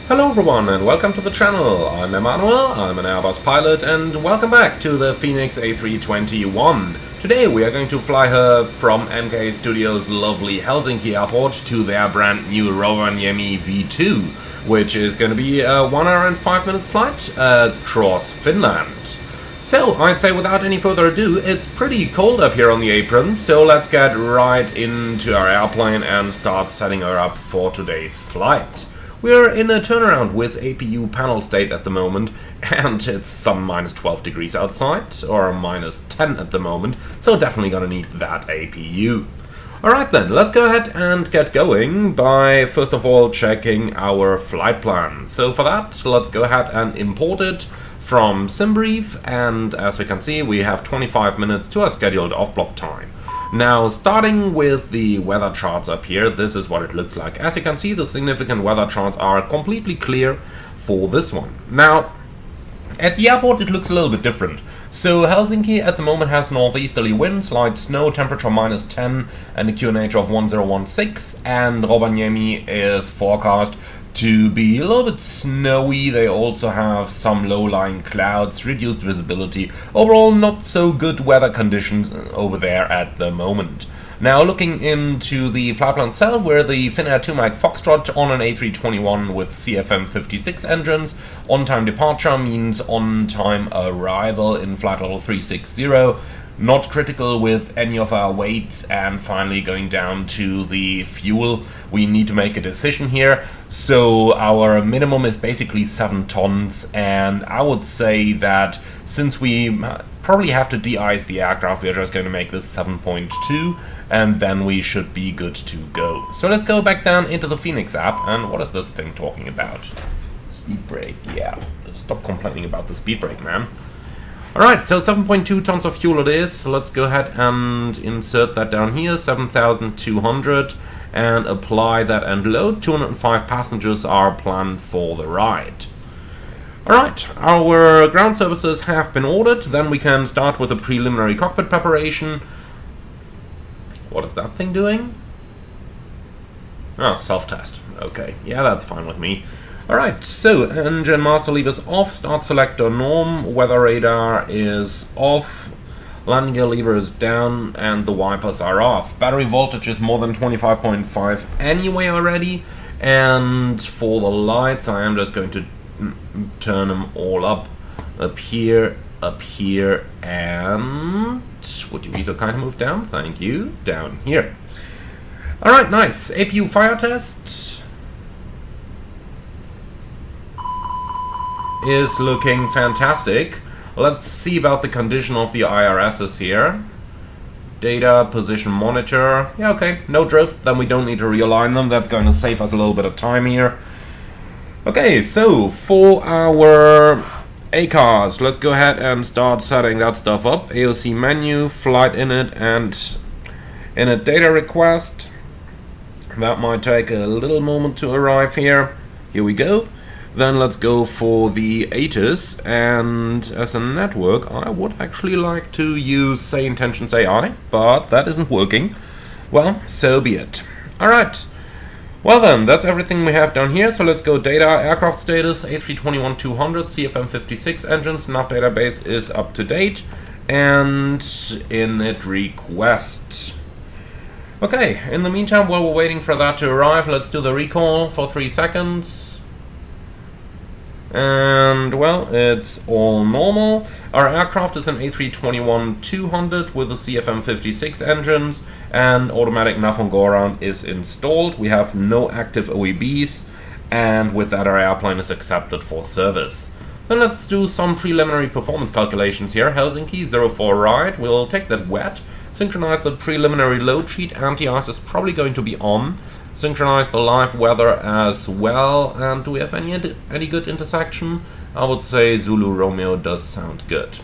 Hello everyone and welcome to the channel. I'm Emmanuel, I'm an Airbus pilot, and welcome back to the Fenix A321. Today we are going to fly her from MK Studios' lovely Helsinki airport to their brand new Rovaniemi V2, which is going to be a 1 hour and 5 minutes flight across Finland. So, I'd say without any further ado, it's pretty cold up here on the apron, so let's get right into our airplane and start setting her up for today's flight. We're in a turnaround with APU panel state at the moment, and it's some minus 12 degrees outside, or minus 10 at the moment, so definitely gonna need that APU. Alright then, let's go ahead and get going by first of all checking our flight plan. So for that, let's go ahead and import it from SimBrief, and as we can see, we have 25 minutes to our scheduled off-block time. Now, starting with the weather charts up here, this is what it looks like. As you can see, the significant weather charts are completely clear for this one. Now, at the airport it looks a little bit different. So Helsinki at the moment has northeasterly winds, light snow, temperature minus 10 and a QNH of 1016, and Rovaniemi is forecast to be a little bit snowy. They also have some low-lying clouds, reduced visibility. Overall, not so good weather conditions over there at the moment. Now, looking into the flight plan itself, we're the Finnair 2 Mike Foxtrot on an A321 with CFM56 engines. On-time departure means on-time arrival in flight level 360. Not critical with any of our weights, and finally going down to the fuel, we need to make a decision here. So our minimum is basically 7 tons, and I would say that since we probably have to de-ice the aircraft, we're just going to make this 7.2, and then we should be good to go. So let's go back down into the Fenix app, and what is this thing talking about? Speed brake, yeah. Stop complaining about the speed brake, man. Alright, so 7.2 tons of fuel it is. So let's go ahead and insert that down here, 7,200, and apply that and load. 205 passengers are planned for the ride. Alright, our ground services have been ordered. Then we can start with a preliminary cockpit preparation. What is that thing doing? Oh, self-test. Okay, yeah, that's fine with me. Alright, so engine master levers off, start selector norm, weather radar is off, landing gear lever is down, and the wipers are off. Battery voltage is more than 25.5 anyway already, and for the lights I am just going to turn them all up here, and would you be so kind to move down? Thank you. Down here. Alright, nice. APU fire test is looking fantastic. Let's see about the condition of the IRSs here. Data, position monitor. Yeah, okay, no drift, then we don't need to realign them. That's going to save us a little bit of time here. Okay, so for our ACARS, let's go ahead and start setting that stuff up. AOC menu, flight init, and init data request. That might take a little moment to arrive here. Here we go. Then let's go for the ATIS, and as a network I would actually like to use Say Intentions AI, but that isn't working. Well, so be it. Alright, well then, that's everything we have down here, so let's go data, aircraft status, A321-200, CFM56 engines, nav database is up to date, and init request. Okay, in the meantime, while we're waiting for that to arrive, let's do the recall for 3 seconds. And, well, it's all normal. Our aircraft is an A321-200 with the CFM56 engines, and automatic nav on go-around is installed. We have no active OEBs, and with that our airplane is accepted for service. Then let's do some preliminary performance calculations here. Helsinki 04 ride, we'll take that wet, synchronize the preliminary load sheet, anti-ice is probably going to be on. Synchronize the live weather as well, and do we have any good intersection? I would say Zulu Romeo does sound good.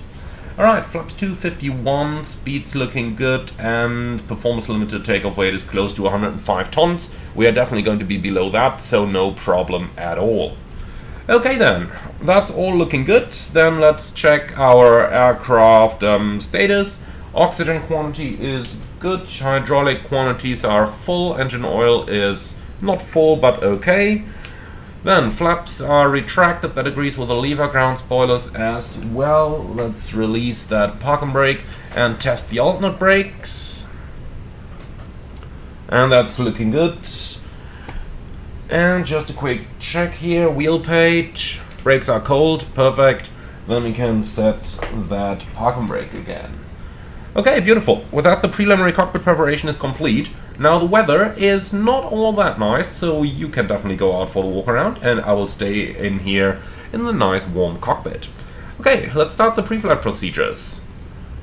Alright, flaps 251, speed's looking good, and performance limited takeoff weight is close to 105 tons. We are definitely going to be below that, so no problem at all. Okay then, that's all looking good. Then let's check our aircraft status. Oxygen quantity is good, hydraulic quantities are full, engine oil is not full but okay. Then flaps are retracted, that agrees with the lever ground spoilers as well. Let's release that parking brake and test the alternate brakes. And that's looking good. And just a quick check here, wheel page, brakes are cold, perfect. Then we can set that parking brake again. Okay, beautiful. With that, the preliminary cockpit preparation is complete. Now the weather is not all that nice, so you can definitely go out for the walk around, and I will stay in here in the nice warm cockpit. Okay, let's start the pre-flight procedures.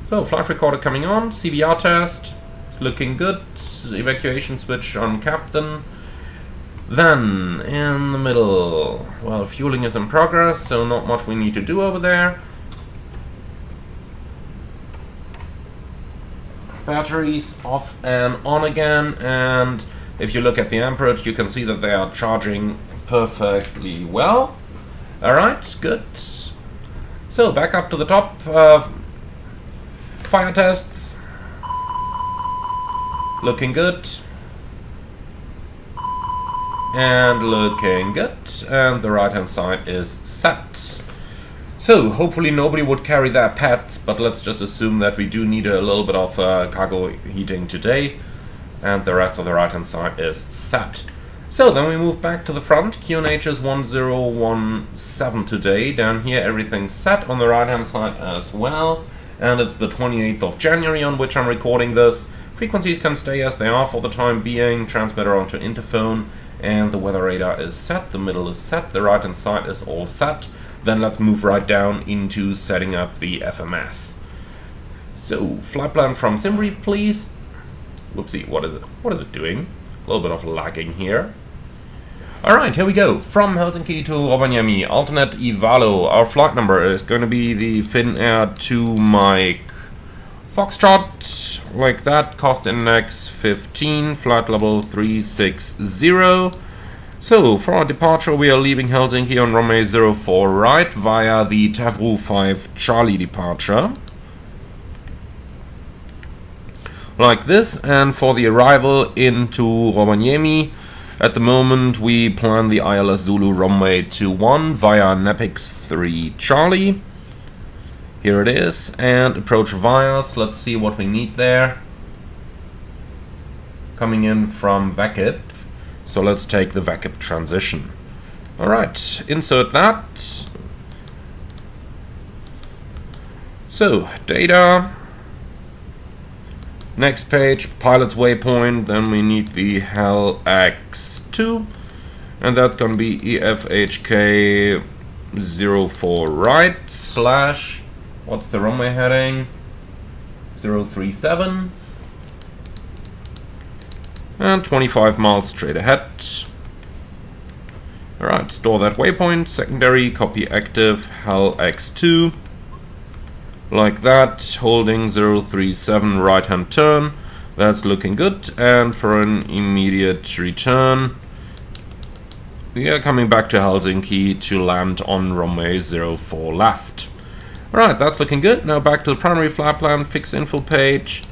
So, flight recorder coming on, CBR test, looking good, evacuation switch on captain. Then, in the middle, well, fueling is in progress, so not much we need to do over there. Batteries off and on again, and if you look at the amperage, you can see that they are charging perfectly well. Alright, good. So, back up to the top. Fire tests. Looking good. And looking good, and the right hand side is set. So hopefully nobody would carry their pets, but let's just assume that we do need a little bit of cargo heating today, and the rest of the right hand side is set. So then we move back to the front. QNH is 1017 today. Down here everything's set on the right hand side as well, and it's the 28th of January on which I'm recording this. Frequencies can stay as they are for the time being. Transmitter onto interphone. And the weather radar is set, the middle is set, the right hand side is all set. Then let's move right down into setting up the FMS. So, flight plan from SimBrief, please. Whoopsie, what is it? What is it doing? A little bit of lagging here. Alright, here we go. From Helsinki to Rovaniemi, alternate Ivalo. Our flight number is going to be the Finnair 2 Mike Foxtrot, like that, cost index 15, flight level 360. So, for our departure, we are leaving Helsinki on runway 04 right via the Tavru 5 Charlie departure. Like this, and for the arrival into Rovaniemi, at the moment we plan the ILS Zulu runway 21 via Nepix 3 Charlie. Here it is, and approach vias. Let's see what we need there. Coming in from VACIP, so let's take the VACIP transition. Alright, insert that. So, data. Next page, pilot's waypoint, then we need the HEL X2, and that's gonna be EFHK 04 right slash, what's the runway heading? 037. And 25 miles straight ahead. Alright, store that waypoint, secondary, copy active, HEL X2. Like that, holding 037 right hand turn. That's looking good. And for an immediate return, we are coming back to Helsinki to land on runway 04 left. Alright, that's looking good. Now back to the primary flight plan, fix info page.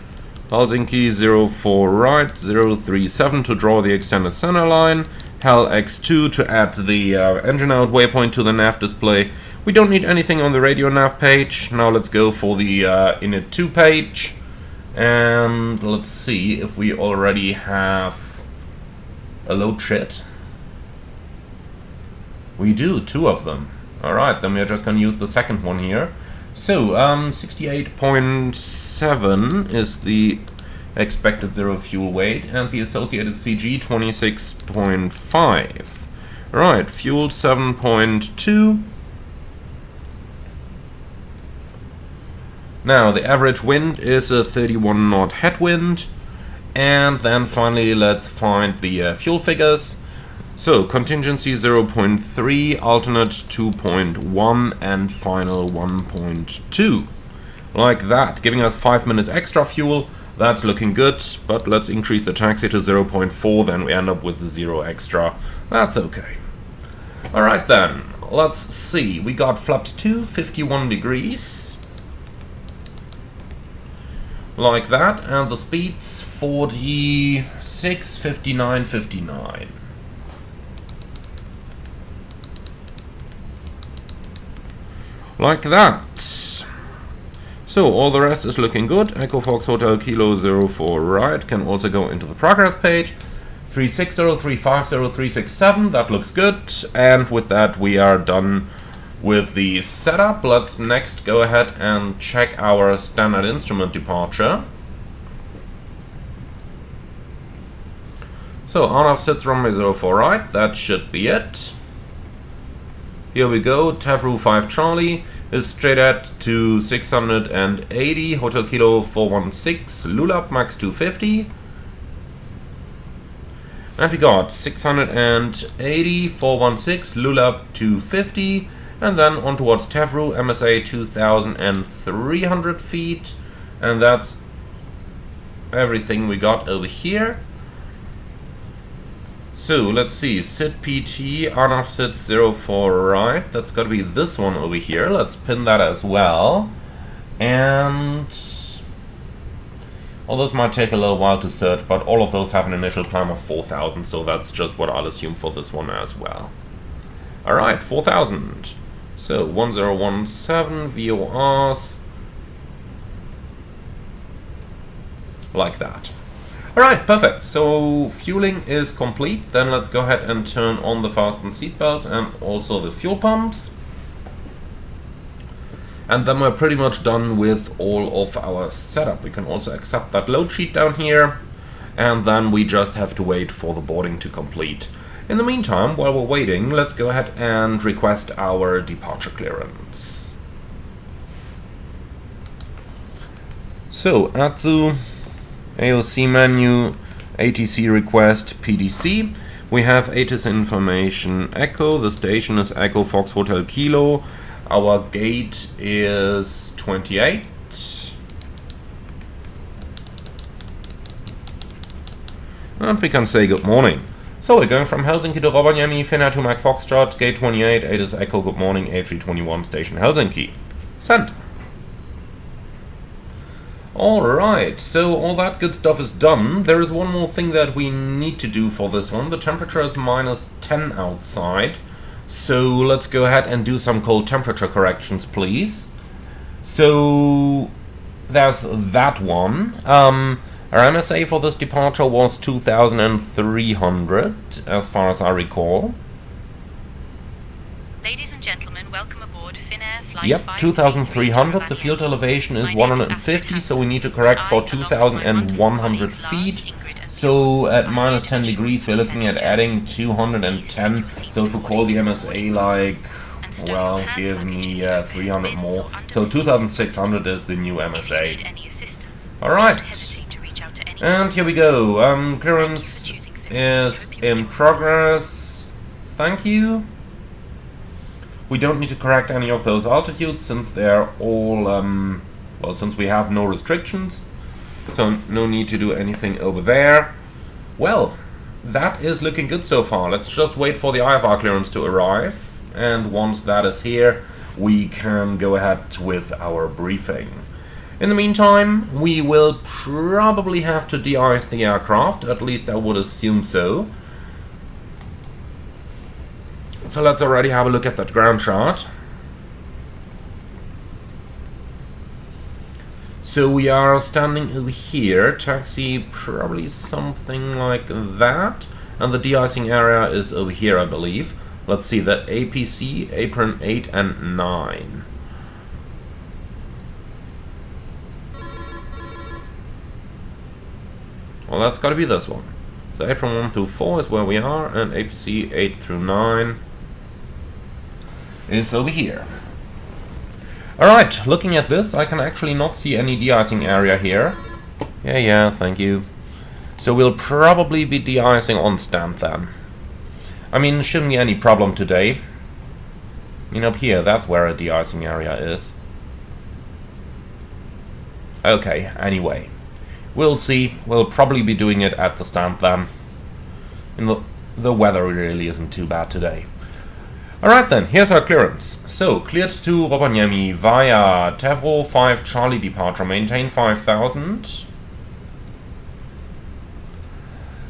Helsinki 04 right, 037 to draw the extended center line. HEL X2 to add the engine out waypoint to the nav display. We don't need anything on the radio nav page. Now let's go for the init 2 page. And let's see if we already have a load sheet. We do, 2 of them. Alright, then we're just gonna use the second one here. So, 68.7 is the expected zero fuel weight, and the associated CG 26.5. Right, fuel 7.2. Now, the average wind is a 31 knot headwind. And then finally, let's find the fuel figures. So, contingency 0.3, alternate 2.1, and final 1.2. Like that, giving us 5 minutes extra fuel. That's looking good, but let's increase the taxi to 0.4, then we end up with 0 extra. That's okay. Alright then, let's see. We got flaps 2, 51 degrees. Like that, and the speeds 46, 59, 59. Like that. So all the rest is looking good. Echo Fox Hotel Kilo 04 right can also go into the progress page. 360, 350, 367, that looks good. And with that we are done with the setup. Let's next go ahead and check our standard instrument departure. So on-off sits runway 04 right, that should be it. Here we go, Tavru 5 Charlie is straight at to 680, Hotel Kilo 416, Lulap Max 250. And we got 680, 416, Lulap 250, and then on towards Tavru, MSA 2,300 feet, and that's everything we got over here. So let's see, Sit PT, on-off sit 04 right, that's got to be this one over here, let's pin that as well. And all those might take a little while to search, but all of those have an initial climb of 4,000, so that's just what I'll assume for this one as well. Alright, 4,000. So 1017 VORs, like that. Alright, perfect. So fueling is complete. Then let's go ahead and turn on the fasten seatbelt and also the fuel pumps. And then we're pretty much done with all of our setup. We can also accept that load sheet down here. And then we just have to wait for the boarding to complete. In the meantime, while we're waiting, let's go ahead and request our departure clearance. So, Atsu, AOC menu, ATC request, PDC. We have ATIS information Echo, the station is Echo Fox Hotel Kilo. Our gate is 28. And we can say good morning. So we're going from Helsinki to Rovaniemi, Finnair to Mac Foxtrot, gate 28, ATIS Echo, good morning, A321 station Helsinki. Send. Alright, so all that good stuff is done. There is one more thing that we need to do for this one. The temperature is -10 outside. So let's go ahead and do some cold temperature corrections, please. So there's that one. Our MSA for this departure was 2,300, as far as I recall. Ladies and gentlemen, welcome aboard Finnair Flight Yep, 2,300. The field elevation is 150, so we need to correct for 2,100 feet. So at -10 degrees, we're looking at adding 210. So if we call the MSA like, well, give me 300 more. So 2,600 is the new MSA. Alright. And here we go. Clearance is in progress. Thank you. We don't need to correct any of those altitudes since they're all, well, since we have no restrictions. So no need to do anything over there. Well, that is looking good so far. Let's just wait for the IFR clearance to arrive. And once that is here, we can go ahead with our briefing. In the meantime, we will probably have to de-ice the aircraft. At least I would assume so. So let's already have a look at that ground chart. So we are standing over here, taxi probably something like that, and the de-icing area is over here, I believe. Let's see, that APC, apron 8 and 9. Well, that's got to be this one. So apron 1 through 4 is where we are, and APC 8 through 9 is over here. Alright, looking at this, I can actually not see any de-icing area here. Yeah, thank you. So we'll probably be de-icing on stand then. I mean, shouldn't be any problem today. I mean, up here, that's where a de-icing area is. Okay, anyway. We'll see. We'll probably be doing it at the stand then. And the weather really isn't too bad today. Alright then, here's our clearance. So, cleared to Rovaniemi via Tavro 5 Charlie departure, maintain 5,000.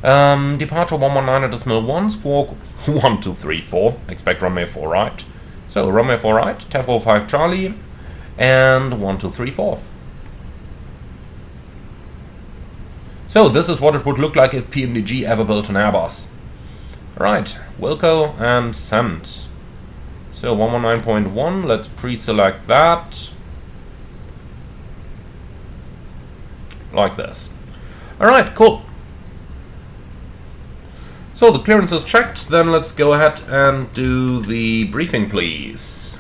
Departure 119.1, squawk 1234, expect runway 4 right. So runway 4 right, Takeoff 5 Charlie, and 1, 2, 3, 4. So this is what it would look like if PMDG ever built an Airbus. Alright, Wilco and send. So 119.1, let's pre-select that. Like this. Alright, cool. So the clearance is checked, then let's go ahead and do the briefing, please.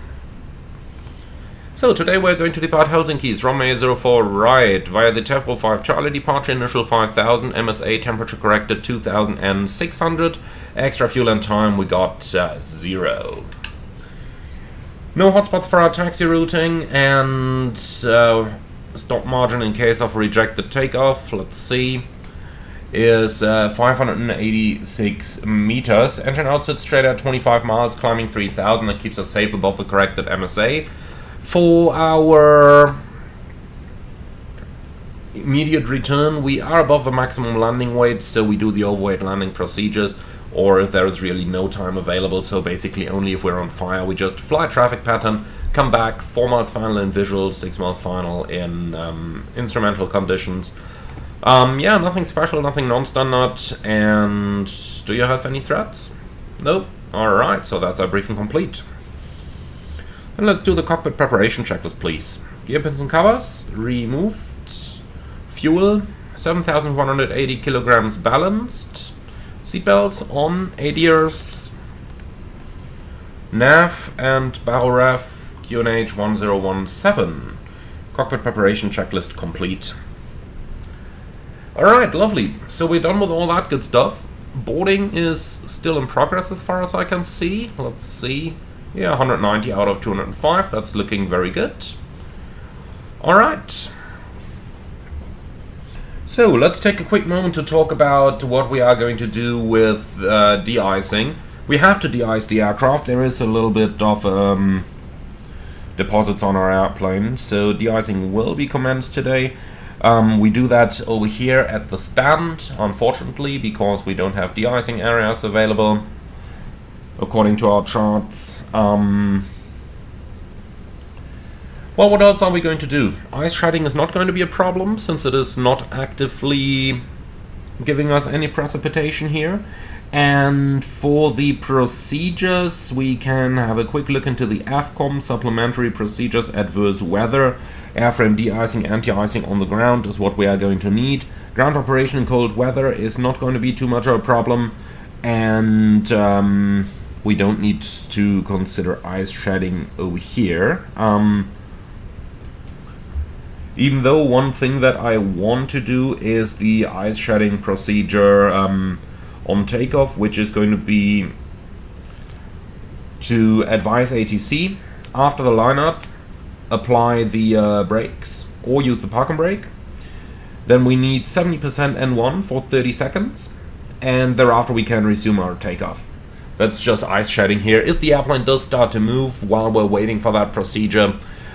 So today we're going to depart Helsinki's runway 04 right via the Takeoff 5 Charlie departure, initial 5000, MSA temperature corrected 2600, extra fuel and time we got 0. No hotspots for our taxi routing, and stop margin in case of rejected takeoff, let's see, is 586 meters. Engine out sits straight at 25 miles, climbing 3000. That keeps us safe above the corrected MSA. For our immediate return, we are above the maximum landing weight, so we do the overweight landing procedures, or if there is really no time available, so basically only if we're on fire, we just fly traffic pattern, come back, 4 miles final in visual, 6 miles final in instrumental conditions. Yeah, nothing special, nothing non-standard. And do you have any threats? Nope. Alright, so that's our briefing complete. And let's do the cockpit preparation checklist, please. Gear pins and covers removed. Fuel 7,180 kilograms balanced. Seatbelts on, ADRs. Nav and barrel ref QNH 1017. Cockpit preparation checklist complete. Alright, lovely. So we're done with all that good stuff. Boarding is still in progress as far as I can see. Let's see. Yeah, 190 out of 205. That's looking very good. Alright. So let's take a quick moment to talk about what we are going to do with de-icing. We have to de-ice the aircraft. There is a little bit of deposits on our airplane, so de-icing will be commenced today. We do that over here at the stand, unfortunately, because we don't have de-icing areas available, according to our charts. Well, what else are we going to do? Ice shredding is not going to be a problem, since it is not actively giving us any precipitation here. And for the procedures, we can have a quick look into the AFCOM supplementary procedures. Adverse weather, airframe de-icing, anti-icing on the ground is what we are going to need. Ground operation in cold weather is not going to be too much of a problem, and we don't need to consider ice shedding over here. Even though one thing that I want to do is the ice shedding procedure on takeoff, which is going to be to advise ATC after the lineup, apply the brakes or use the parking brake. Then we need 70% N1 for 30 seconds, and thereafter we can resume our takeoff. That's just ice shedding here. If the airplane does start to move while we're waiting for that procedure,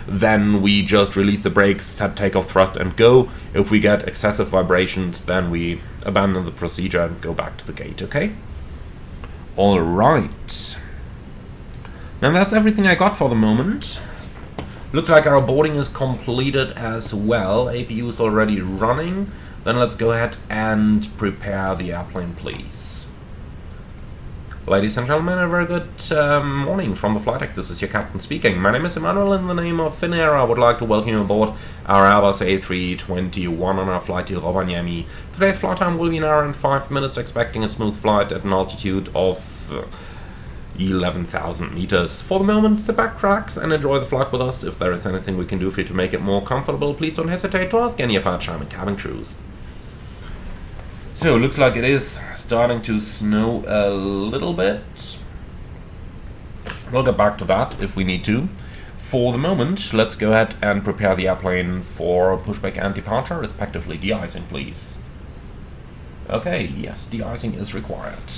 then we just release the brakes, set takeoff thrust and go. If we get excessive vibrations, then we abandon the procedure and go back to the gate, okay? Alright. Now that's everything I got for the moment. Looks like our boarding is completed as well. APU is already running. Then let's go ahead and prepare the airplane, please. Ladies and gentlemen, a very good morning from the flight deck. This is your captain speaking. My name is Emmanuel. In the name of Finnair, I would like to welcome you aboard our Airbus A321 on our flight to Rovaniemi. Today's flight time will be an hour and 5 minutes, expecting a smooth flight at an altitude of 11,000 meters. For the moment, sit back, relax, and enjoy the flight with us. If there is anything we can do for you to make it more comfortable, please don't hesitate to ask any of our charming cabin crews. So, looks like it is starting to snow a little bit. We'll get back to that if we need to. For the moment, let's go ahead and prepare the airplane for pushback and departure, respectively. De-icing, please. Okay, yes, de-icing is required.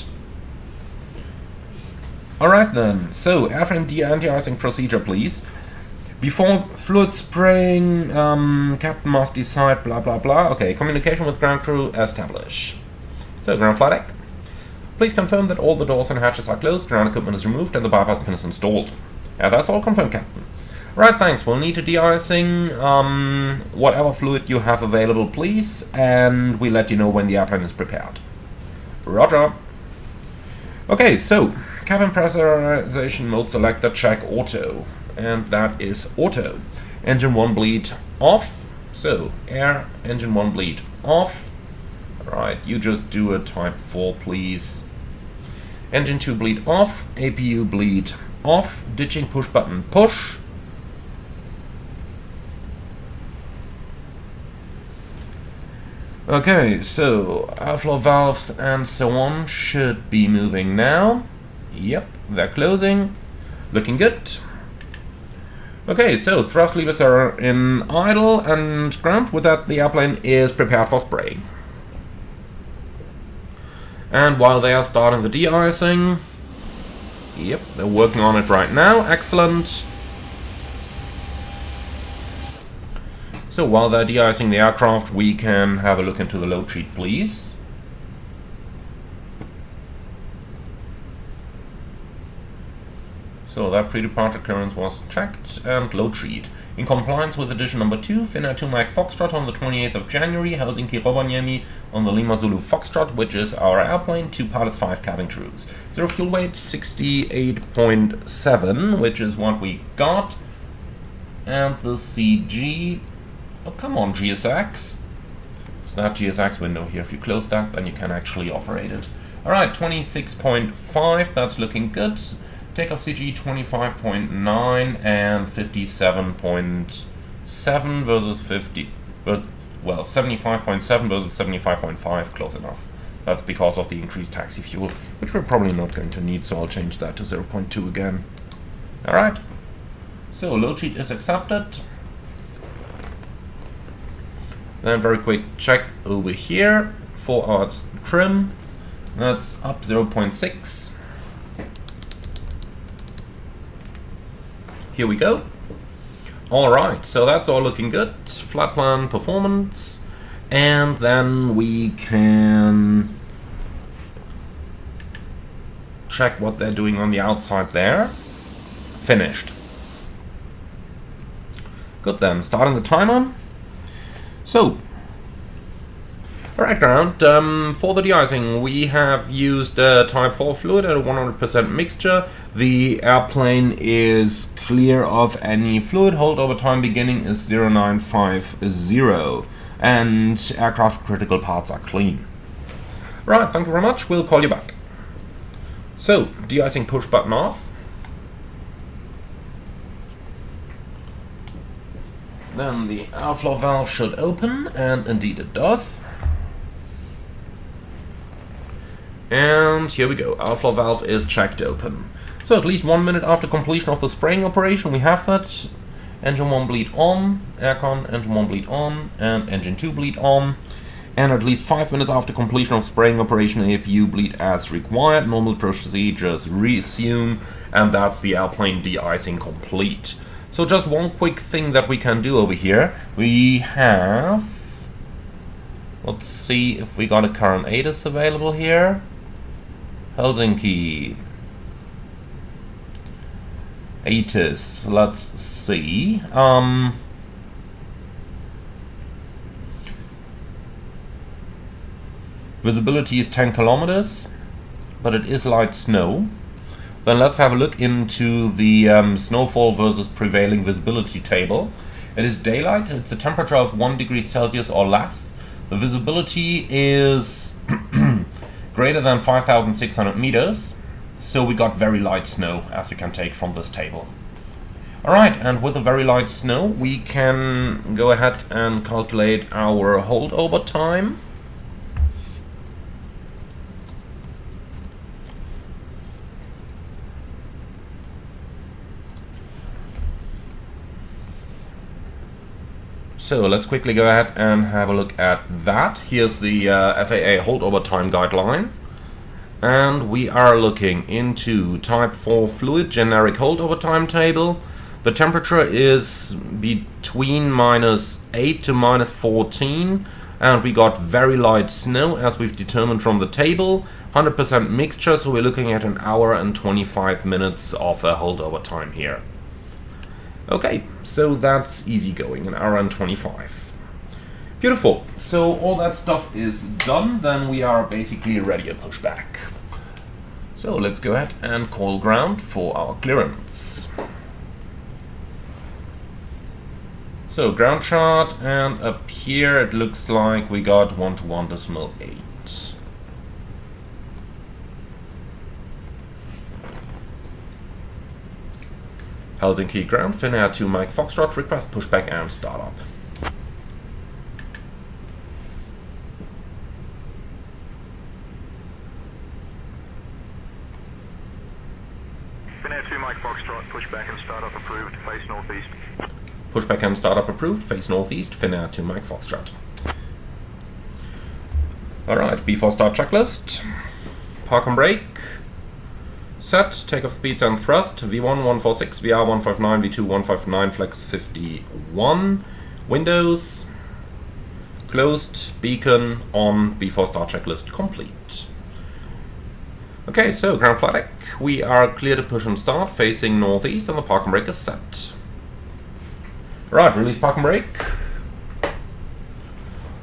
Alright then, so airframe anti-icing procedure, please. Before fluid spraying, captain must decide blah blah blah. Okay, communication with ground crew establish. So, ground flight deck. Please confirm that all the doors and hatches are closed, ground equipment is removed, and the bypass pin is installed. Yeah, that's all confirmed, Captain. Right, thanks. We'll need to de-icing whatever fluid you have available, please, and we'll let you know when the airplane is prepared. Roger. Okay, so cabin pressurization mode selector, check auto, and that is auto. Engine 1 bleed off. So air, engine 1 bleed off. Right, you just do a type 4, please. Engine 2 bleed off. APU bleed off. Ditching push button push. Okay, so airflow valves and so on should be moving now. Yep, they're closing. Looking good. Okay, so thrust levers are in idle and ground. With that, the airplane is prepared for spraying. And while they are starting the de-icing, yep, they're working on it right now. Excellent. So while they're de-icing the aircraft, we can have a look into the load sheet, please. So that pre-departure clearance was checked, and load sheet. In compliance with edition number 2, Finnair 2 Mike Foxtrot on the 28th of January, Helsinki Rovaniemi on the Lima Zulu Foxtrot, which is our airplane, 2 pilots, 5 cabin crews. Zero fuel weight, 68.7, which is what we got. And the CG... Oh, come on, GSX. It's that GSX window here. If you close that, then you can actually operate it. Alright, 26.5, that's looking good. Takeoff CG 25.9 and 57.7 versus 50. Well, 75.7 versus 75.5, close enough. That's because of the increased taxi fuel, which we're probably not going to need, so I'll change that to 0.2 again. Alright. So, load sheet is accepted. Then very quick check over here. 4 hours trim. That's up 0.6. Here we go. Alright, so that's all looking good. Flight plan performance. And then we can check what they're doing on the outside there. Finished. Good then, starting the timer. So, alright ground, for the de-icing we have used type 4 fluid at a 100% mixture. The airplane is clear of any fluid. Holdover time beginning is 0950 and aircraft critical parts are clean. Right, thank you very much, we'll call you back. So, de-icing push button off. Then the airflow valve should open, and indeed it does. And here we go, airflow valve is checked open. So at least 1 minute after completion of the spraying operation, we have that. Engine 1 bleed on, aircon, engine 1 bleed on, and engine 2 bleed on. And at least 5 minutes after completion of spraying operation, APU bleed as required. Normal procedures resume, and that's the airplane de-icing complete. So just one quick thing that we can do over here. We have... Let's see if we got a current ATIS available here. Helsinki. ATIS. Let's see. Visibility is 10 kilometers, but it is light snow. Then let's have a look into the snowfall versus prevailing visibility table. It is daylight, it's a temperature of 1 degree Celsius or less. The visibility is greater than 5,600 meters, so we got very light snow, as you can take from this table. Alright, and with the very light snow, we can go ahead and calculate our holdover time. So let's quickly go ahead and have a look at that. Here's the FAA holdover time guideline. And we are looking into type 4 fluid generic holdover time table. The temperature is between -8 to -14. And we got very light snow, as we've determined from the table. 100% mixture, so we're looking at an hour and 25 minutes of holdover time here. Okay, so that's easy going, an hour and 25. Beautiful. So all that stuff is done, then we are basically ready to push back. So let's go ahead and call ground for our clearance. So ground chart, and up here it looks like we got 1:1.8. Helsinki ground, Finnair 2 Mike Foxtrot, request pushback and startup. Finnair 2 Mike Foxtrot, pushback and startup approved, face northeast. Pushback and startup approved, face northeast, Finnair 2 Mike Foxtrot. Alright, before start checklist. Park and brake. Set, takeoff speeds and thrust, V1 146, VR 159, V2 159, flex 51. Windows. Closed, beacon on, before start checklist complete. Okay, so ground flight deck. We are clear to push and start, facing northeast, and the park and brake is set. Right, release park and brake.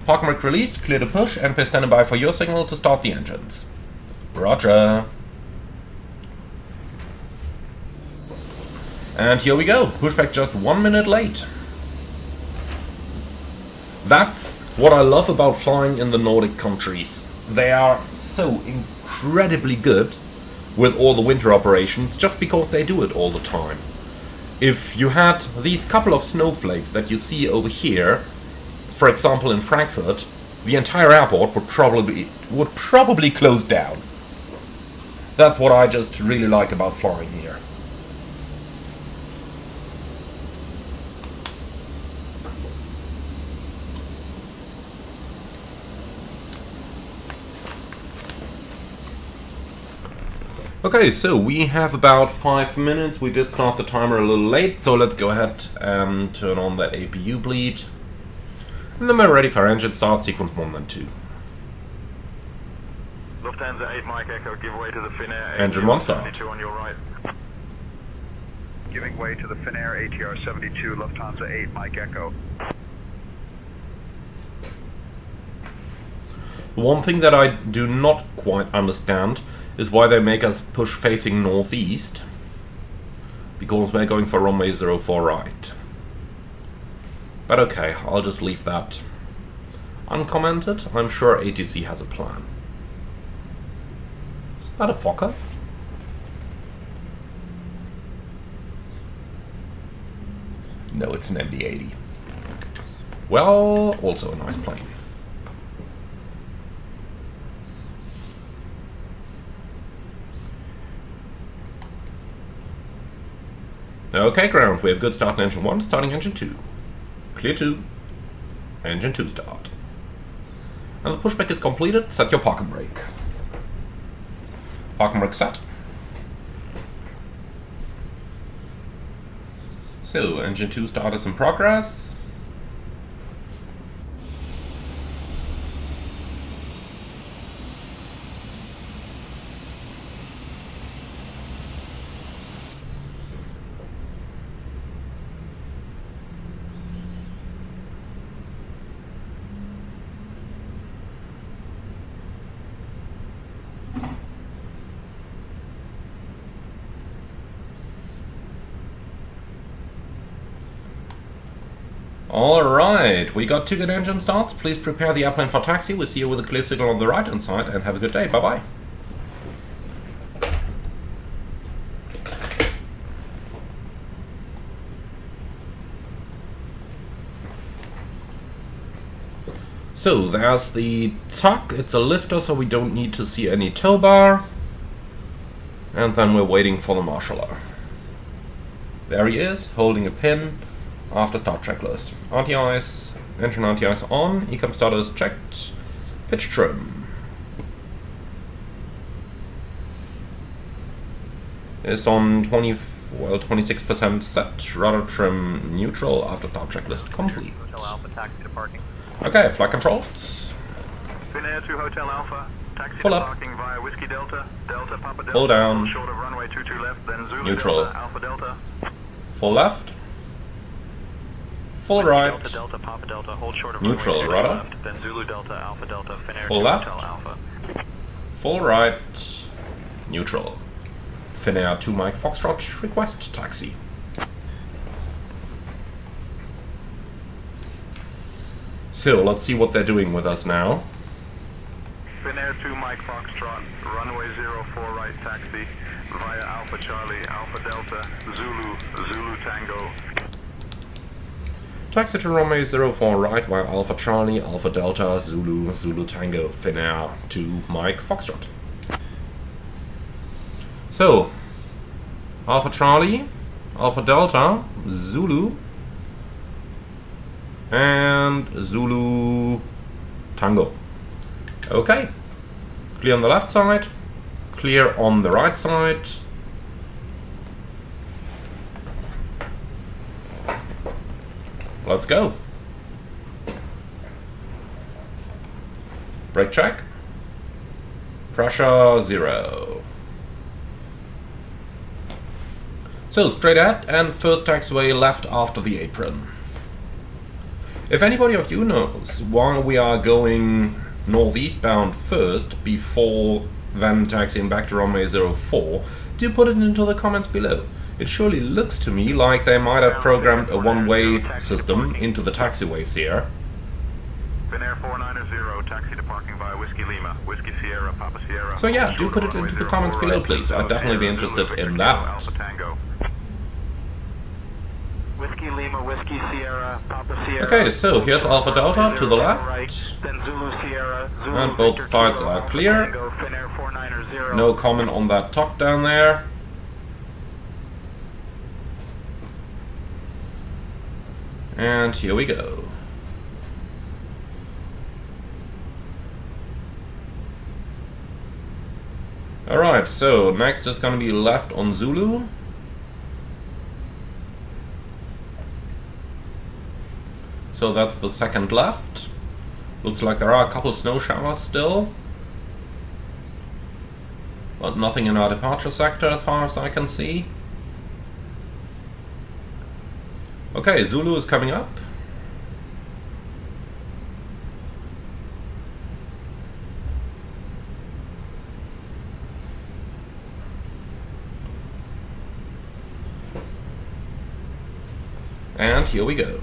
Park and brake released, clear to push, and we're standing by for your signal to start the engines. Roger. And here we go, pushback just 1 minute late. That's what I love about flying in the Nordic countries. They are so incredibly good with all the winter operations just because they do it all the time. If you had these couple of snowflakes that you see over here, for example in Frankfurt, the entire airport would probably close down. That's what I just really like about flying here. Okay, so we have about 5 minutes. We did start the timer a little late, so let's go ahead and turn on that APU bleed. And then we're ready for engine start, sequence 1 and 2. Lufthansa 8 Mike Echo, give way to the Finnair. Engine 1 start. 72 on your right. Giving way to the Finnair ATR 72, Lufthansa 8 Mike Echo. One thing that I do not quite understand is why they make us push facing northeast, because we're going for runway 04 right. But okay, I'll just leave that uncommented. I'm sure ATC has a plan. Is that a Fokker? No, it's an MD-80. Well, also a nice plane. Okay, ground. We have good start in engine 1, starting engine 2. Clear 2. Engine 2 start. And the pushback is completed. Set your park and brake. Park and brake set. So, engine 2 start is in progress. Alright, we got 2 good engine starts. Please prepare the airplane for taxi. We'll see you with a clear signal on the right hand side, and have a good day. Bye bye. So there's the tuck. It's a lifter, so we don't need to see any tow bar. And then we're waiting for the marshaller. There he is, holding a pin. After start checklist. RTIs, engine RTIs on, ecom status checked, pitch trim is on 26% set, rudder trim neutral after start checklist complete. Hotel Alpha taxi to parking. Okay, flight controls. Finnair to Hotel Alpha. Taxi Full to up. parking via Whiskey Delta. Delta Papa Delta. Full down. Short of runway 22 left, then Zulu Neutral. Delta, Alpha Delta. Full left. Full right. Delta Delta Papa Delta. Hold short of Neutral, runway 22 rudder. left, then Zulu Delta, Alpha Delta. Finnair Full to left. Hotel Alpha. Full right. Neutral. Finnair 2 Mike Foxtrot, request taxi. So, let's see what they're doing with us now. Finnair 2 Mike Foxtrot, runway 04 right taxi via Alpha Charlie, Alpha Delta, Zulu, Zulu Tango. Taxi to runway 04 right via Alpha Charlie, Alpha Delta, Zulu, Zulu Tango, Finnair 2 Mike Foxtrot. So, Alpha Charlie, Alpha Delta, Zulu, and Zulu Tango. Okay. Clear on the left side, clear on the right side. Let's go. Brake check. Pressure 0. So straight ahead and first taxiway left after the apron. If anybody of you knows why we are going northeast bound first before then taxiing back to runway 04, do put it into the comments below. It surely looks to me like they might have programmed a one-way system into the taxiways here. Finnair 490, taxi to parking via Whiskey Lima, Whiskey Sierra, Papa Sierra. So yeah, do put it into the comments below, please. I'd definitely be interested in that. Alpha Tango. Whiskey Lima, Whiskey Sierra, Papa Sierra. Okay, so here's Alpha Delta to the left. Then Zulu Sierra, Zulu And both Victor sides Kilo, are Alpha clear. Tango, Finnair 490. No comment on that top down there. And here we go. Alright, so next is going to be left on Zulu. So that's the second left. Looks like there are a couple snow showers still. But nothing in our departure sector as far as I can see. Okay, Zulu is coming up. And here we go.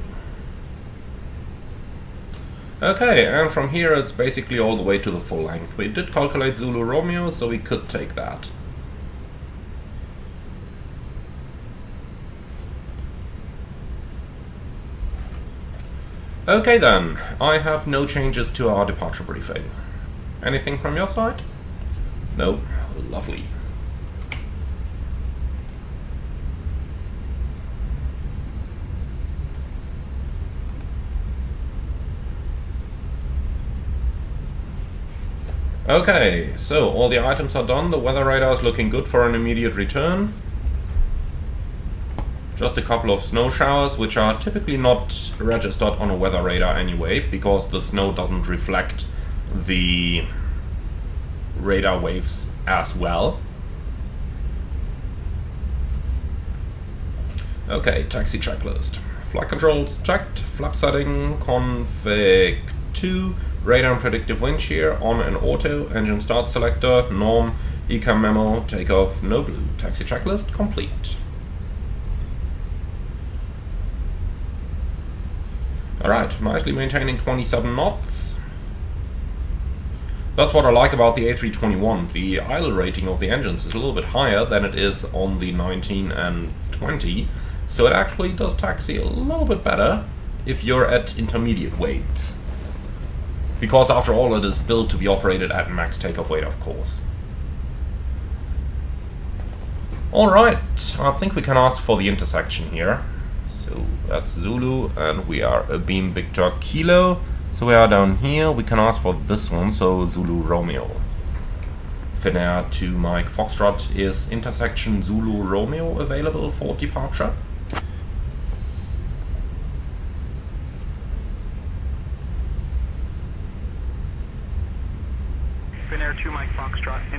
Okay, and from here it's basically all the way to the full length. We did calculate Zulu Romeo, so we could take that. Okay then, I have no changes to our departure briefing. Anything from your side? No? Lovely. Okay, so all the items are done, the weather radar is looking good for an immediate return. Just a couple of snow showers, which are typically not registered on a weather radar anyway, because the snow doesn't reflect the radar waves as well. Okay, taxi checklist. Flight controls checked, flap setting, config 2, radar and predictive wind shear on and auto, engine start selector, norm, ecam memo, takeoff, no blue. Taxi checklist complete. Alright, nicely maintaining 27 knots. That's what I like about the A321. The idle rating of the engines is a little bit higher than it is on the 19 and 20, so it actually does taxi a little bit better if you're at intermediate weights. Because after all, it is built to be operated at max takeoff weight, of course. Alright, I think we can ask for the intersection here. So that's Zulu, and we are a Beam Victor Kilo. So we are down here, we can ask for this one, so Zulu Romeo. Finnair to Mike Foxtrot, is intersection Zulu Romeo available for departure?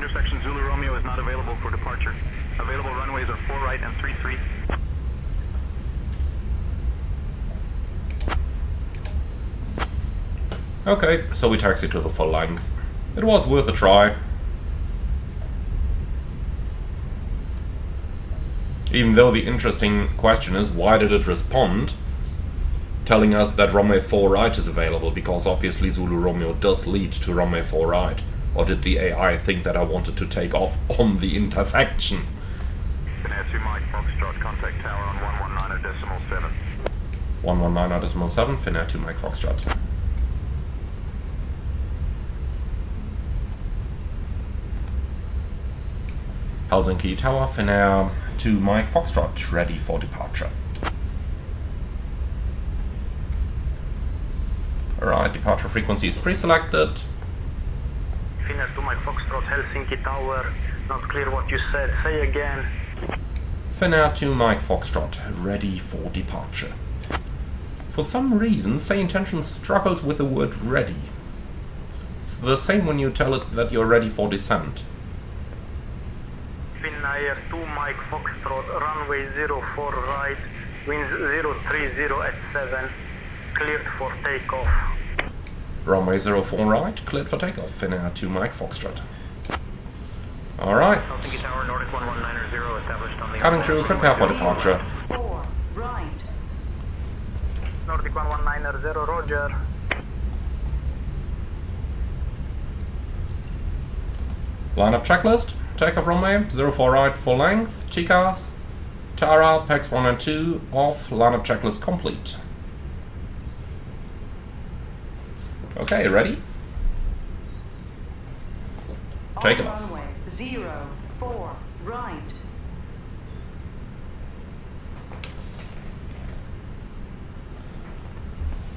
intersection Zulu Romeo is not available for departure. Available runways are 4 right and 33. Okay, so we taxi to the full length. It was worth a try. Even though the interesting question is, why did it respond telling us that runway 4 right is available, because obviously Zulu Romeo does lead to runway 4 right. Or did the AI think that I wanted to take off on the intersection? Finnair 2 Mike Foxtrot, contact tower on 119.7. 119.7, Finnair 2 Mike Foxtrot. Helsinki Tower, Finnair 2 Mike Foxtrot, ready for departure. Alright, departure frequency is pre-selected. Finnair 2 Mike Foxtrot, Helsinki Tower. Not clear what you said. Say again. Finnair 2 Mike Foxtrot, ready for departure. For some reason, Say Intention struggles with the word ready. It's the same when you tell it that you're ready for descent. Finnair 2 Mike Foxtrot, runway 04 right, wind 030 at 7, cleared for takeoff. Runway 04 right, cleared for takeoff, Finnair 2 Mike Foxtrot. Alright. Helsinki Tower, Nordic 1190 established on the... Cabin crew, prepare for departure. 4 right. Nordic 1190, roger. Lineup checklist. Takeoff runway, 04 right, full length, TCAS, Tara, PEX 1 and 2, off, lineup checklist complete. Okay, ready? Takeoff. Runway 04 right.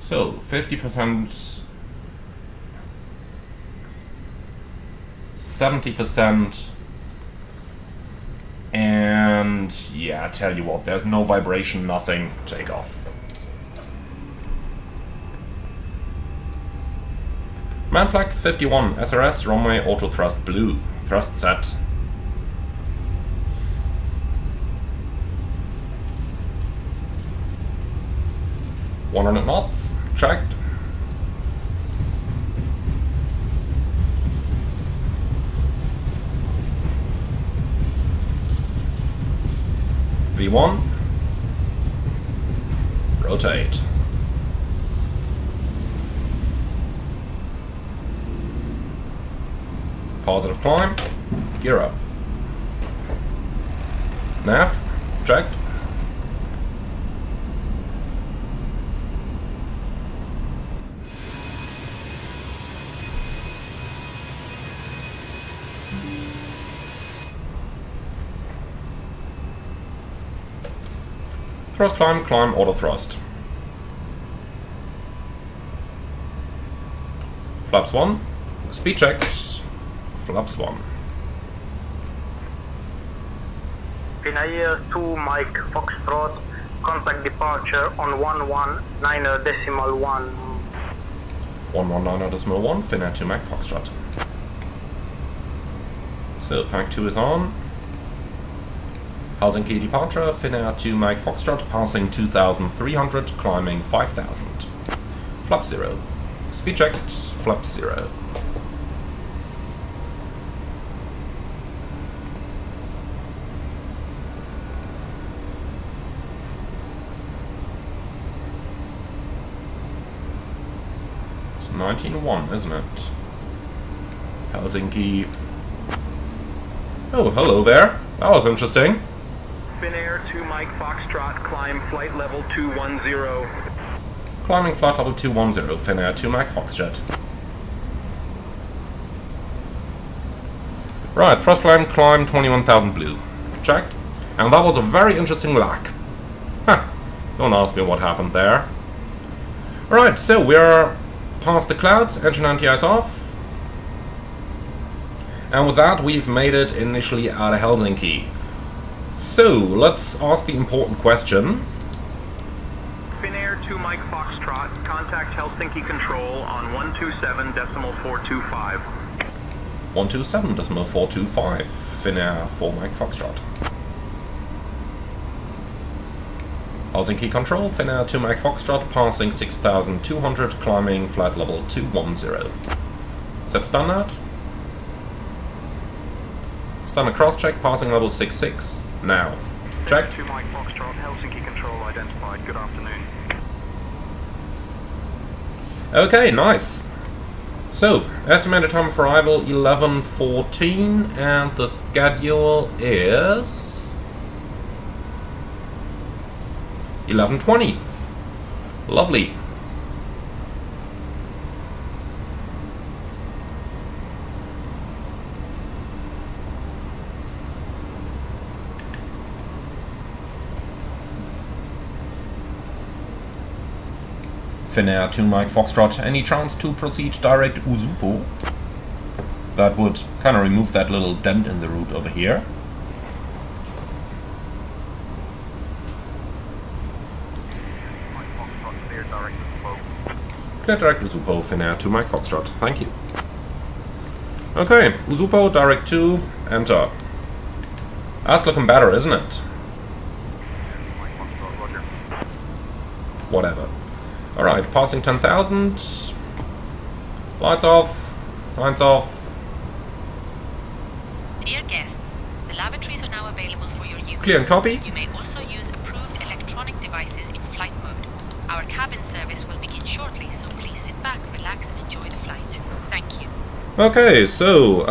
So, 50%, 70%, and yeah, I tell you what, there's no vibration, nothing, take off. Manflex 51, SRS, runway auto thrust blue, thrust set. .100 knots, checked. V1, rotate. Positive climb, gear up. Nav, checked. Thrust climb, climb, auto thrust. Flaps 1, speed checks, flaps 1. Finnair 2 Mike Foxtrot, contact departure on 119.1. 119.1, Finnair 2 Mike Foxtrot. So, pack 2 is on. Helsinki departure, Finnair 2 Mike Foxtrot, passing 2,300, climbing 5,000. Flap 0. Speed checked, flap 0. It's 19.1, isn't it? Helsinki. Oh, hello there. That was interesting. Finnair 2 Mike Foxtrot, climb flight level 210. Climbing flight level 210, Finnair 2 Mike Foxtrot. Right, thrust climb 21,000 blue. Checked. And that was a very interesting lack. Huh. Don't ask me what happened there. Alright, so we're past the clouds, engine anti-ice off. And with that, we've made it initially out of Helsinki. So, let's ask the important question. Finnair 2 Mike Foxtrot, contact Helsinki Control on 127.425. 127.425, Finnair 4 Mike Foxtrot. Helsinki control, Finnair 2 Mike Foxtrot, passing 6,200, climbing flight level 210. Set standard. Standard cross check, passing level 66, now. Check. 2 Mike Foxtrot, Helsinki control identified. Good afternoon. Okay, nice. So, estimated time of arrival 11:14, and the schedule is 11:20. Lovely. Finnair 2 Mike Foxtrot, any chance to proceed direct Usupo? That would kind of remove that little dent in the route over here. Mike Foxtrot, clear direct Usupo. Clear direct Usupo, Finnair 2 Mike Foxtrot, thank you. Okay, Usupo, direct 2, enter. That's looking better, isn't it? Mike Foxtrot, roger. Whatever. Alright, passing 10,000. Lights off. Signs off. Dear guests, the lavatories are now available for your use. Clear and copy. You may also use approved electronic devices in flight mode. Our cabin service will begin shortly, so please sit back, relax and enjoy the flight. Thank you. Okay, so,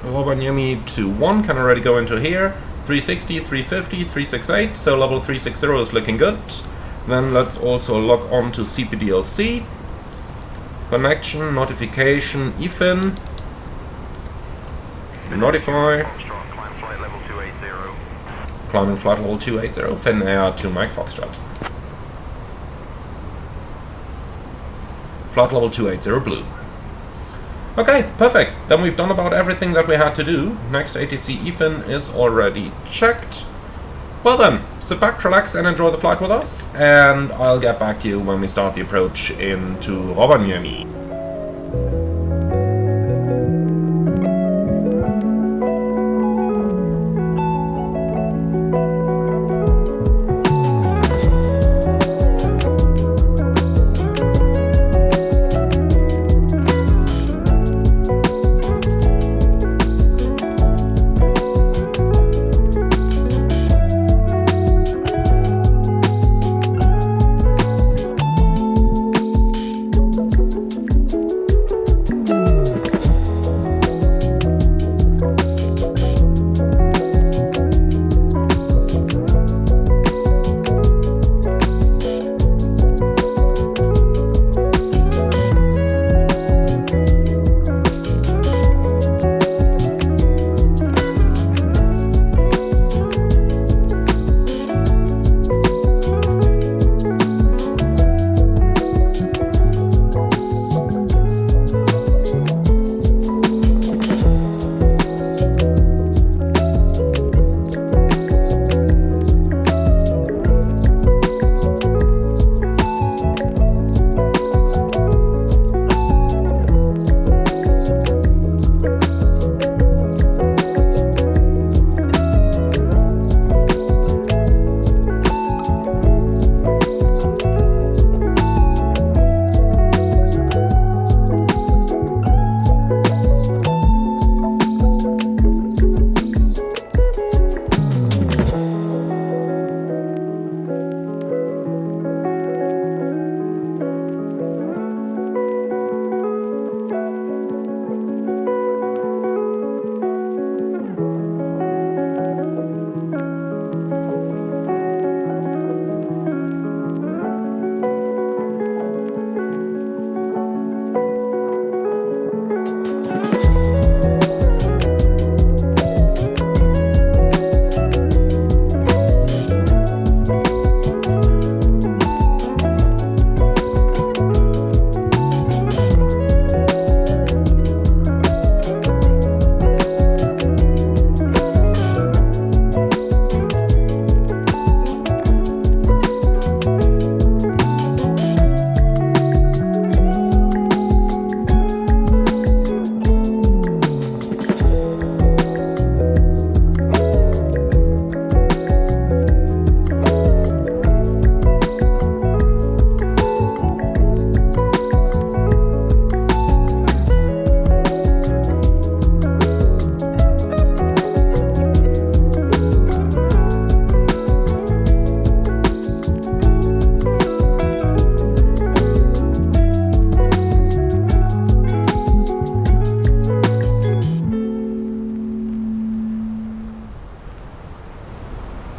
Rovaniemi to 1 can already go into here. 360, 350, 368, so level 360 is looking good. Then let's also log on to CPDLC. Connection, notification, EFIN. Notify. Foxtrot, climb flight level 280. Climbing flight level 280, Finnair 2 Mike Foxtrot. Flight level 280 blue. Okay, perfect. Then we've done about everything that we had to do. Next ATC EFIN is already checked. Well then, sit back, relax and enjoy the flight with us, and I'll get back to you when we start the approach into Rovaniemi.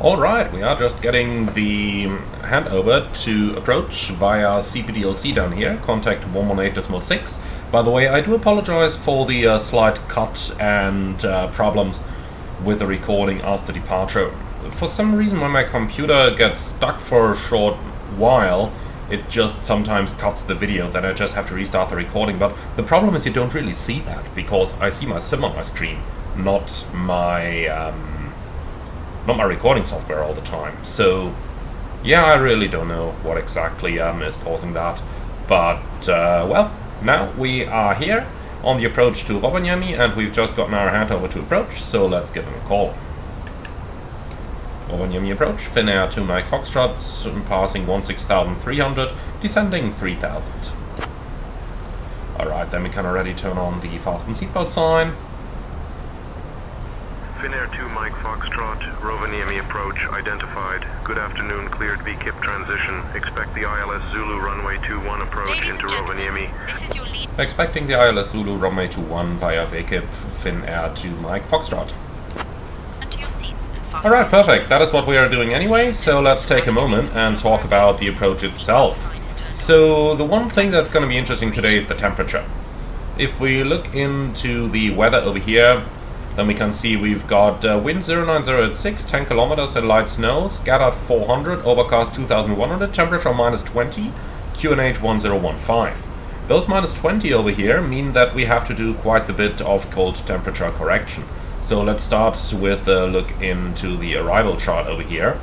Alright, we are just getting the handover to approach via CPDLC down here, contact 118.6. By the way, I do apologize for the slight cut and problems with the recording after departure. For some reason, when my computer gets stuck for a short while, it just sometimes cuts the video, then I just have to restart the recording. But the problem is you don't really see that, because I see my sim on my screen, not my recording software all the time. So yeah, I really don't know what exactly is causing that. But well, now we are here on the approach to Rovaniemi, and we've just gotten our handover to approach, so let's give them a call. Rovaniemi approach, Finnair 2 Mike Foxtrot, passing 16,300, descending 3,000. Alright, then we can already turn on the fasten seatbelt sign. Finnair 2 Mike Foxtrot, Rovaniemi approach identified. Good afternoon, cleared VKIP transition. Expect the ILS Zulu runway 21 approach Ladies into and gentlemen, Rovaniemi. this is your lead. Expecting the ILS Zulu runway 21 via VKIP, Finnair 2 Mike Foxtrot. To your seats and fasten Alright, your perfect. seatbelts. That is what we are doing anyway, so let's take a moment and talk about the approach itself. So the one thing that's going to be interesting today is the temperature. If we look into the weather over here, then we can see we've got wind 090 at 6, 10 kilometers and light snow, scattered 400, overcast 2100, temperature minus 20, QNH 1015. Those minus 20 over here mean that we have to do quite a bit of cold temperature correction. So let's start with a look into the arrival chart over here.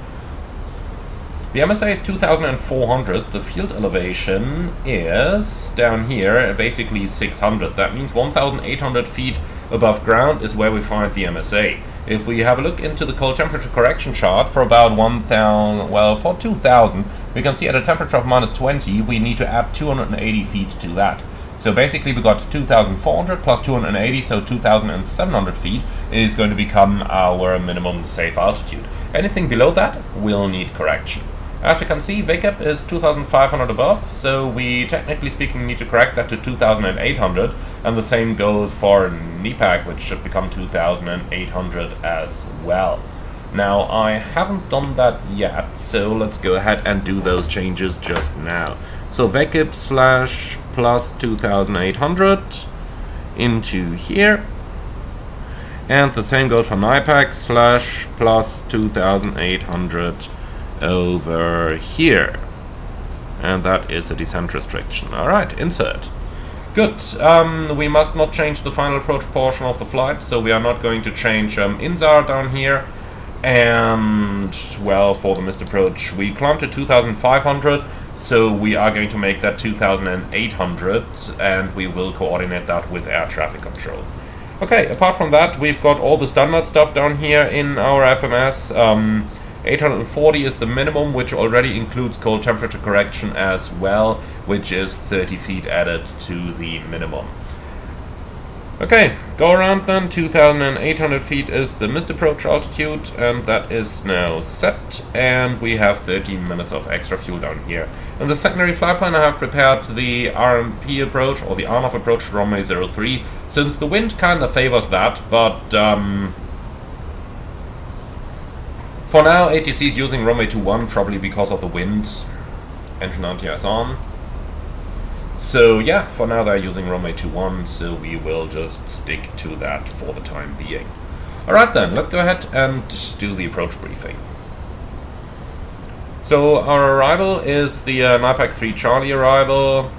The MSA is 2,400, the field elevation is down here, basically 600. That means 1,800 feet above ground is where we find the MSA. If we have a look into the cold temperature correction chart for about 1,000, well, for 2,000, we can see at a temperature of minus 20, we need to add 280 feet to that. So basically we got 2,400 plus 280, so 2,700 feet is going to become our minimum safe altitude. Anything below that will need correction. As we can see, VKIP is 2,500 above, so we technically speaking need to correct that to 2,800, and the same goes for NEPAC, which should become 2,800 as well. Now, I haven't done that yet, so let's go ahead and do those changes just now. So VKIP slash plus 2,800 into here, and the same goes for NEPAC slash plus 2,800 over here, and that is a descent restriction. Alright, insert. Good. We must not change the final approach portion of the flight, so we are not going to change INSAR down here. And, well, for the missed approach, we climbed to 2,500, so we are going to make that 2,800, and we will coordinate that with air traffic control. Okay, apart from that, we've got all the standard stuff down here in our FMS. 840 is the minimum, which already includes cold temperature correction as well, which is 30 feet added to the minimum. Okay, go around then. 2,800 feet is the missed approach altitude, and that is now set, and we have 13 minutes of extra fuel down here. In the secondary flight plan I have prepared the RMP approach, or the RNAV approach to runway 03, since the wind kinda favors that, but for now, ATC is using runway 21, probably because of the wind. Engine anti-ice on. So yeah, for now they're using runway 21, so we will just stick to that for the time being. Alright then, let's go ahead and just do the approach briefing. So our arrival is the NEPAC 3 Charlie arrival.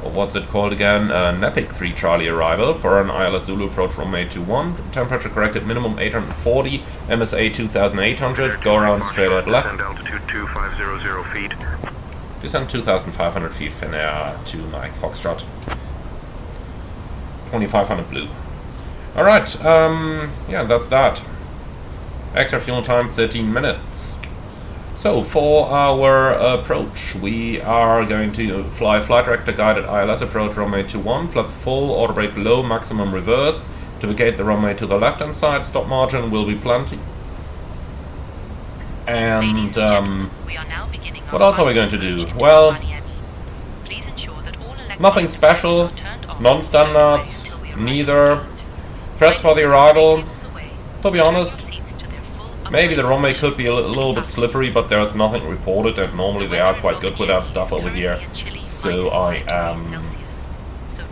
Or what's it called again? NEPIC 3 Charlie arrival for an ILS Zulu approach runway 21. Temperature corrected minimum 840, MSA 2,800, go around straight at left. Descend altitude 2500 feet. Descend 2,500 feet, Finnair 2 Mike Foxtrot. 2,500 blue. Alright, yeah, that's that. Extra fuel time 13 minutes. So for our approach, we are going to fly flight director guided ILS approach runway 21, flaps full, auto brake low, maximum reverse. To vacate the runway to the left hand side, stop margin will be plenty. And We are now beginning what else are we going to do? Well, please ensure that all nothing special, non-standards, neither. Threats for the arrival. To be honest, Maybe the runway could be a little bit slippery, but there's nothing reported, and normally they are quite good with that stuff over here. So I am